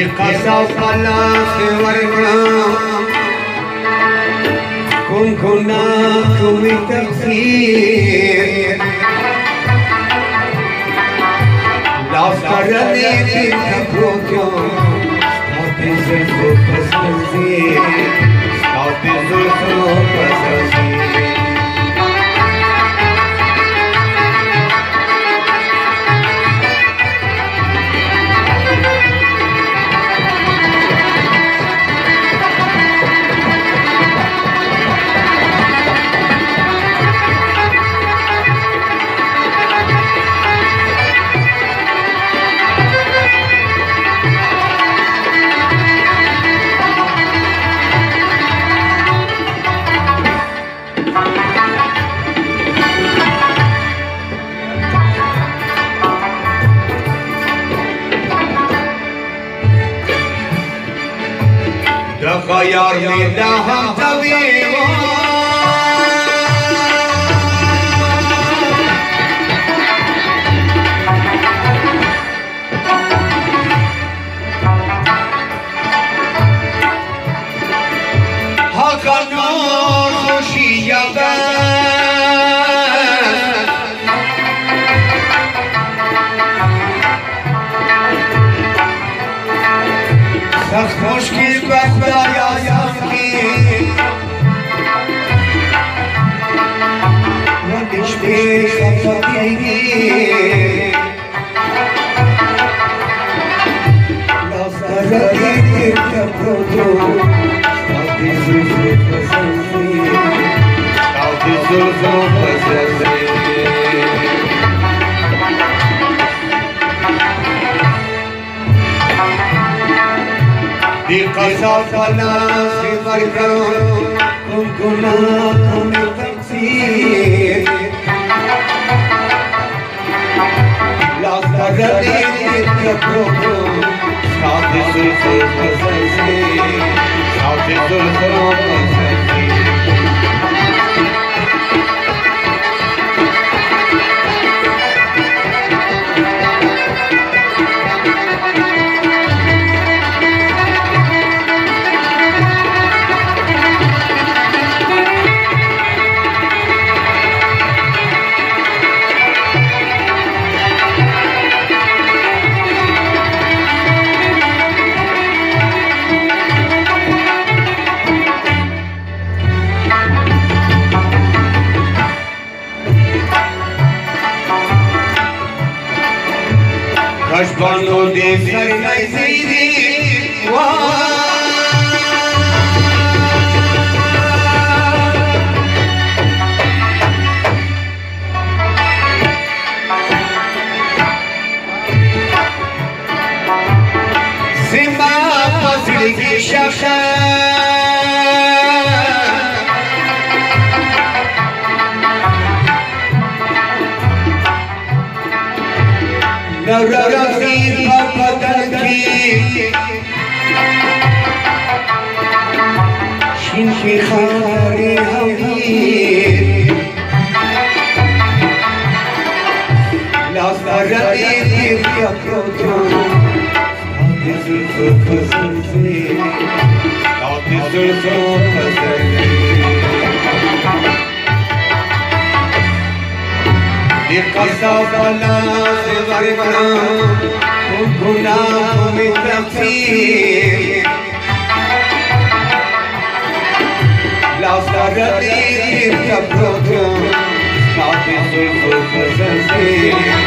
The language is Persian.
قصص خلاص ورقنا كنا كوي تفسير لا فرني تكوكو ستاتي زلفو بسنزير ستاتي زلفو بسنزير خيار من دهم طبيب هاكا نور شيابا سخت مشکل بخدایا سختی ردش پیش خفتیگی لاسترگی تکرتو ستاتی زلزو پسنزی ستاتی زلزو پسنزی قصص خلاص ورقنا كنا كوي تفسير لا فرني تكوكو ستاتي زلفو بسنزير ستاتي زلفو بسنزير Pashto de Zaydi Simba Bosir ki şafşa Narazi Babadan ki Şinki khari havir Lastarayı yakyotu Statı zülfü pısınzi Statı zülfü pısınzi قصص خلاص ورقنا كنا كوي تفسير لاسترگی تکرتو ستاتی زلفو بسنزير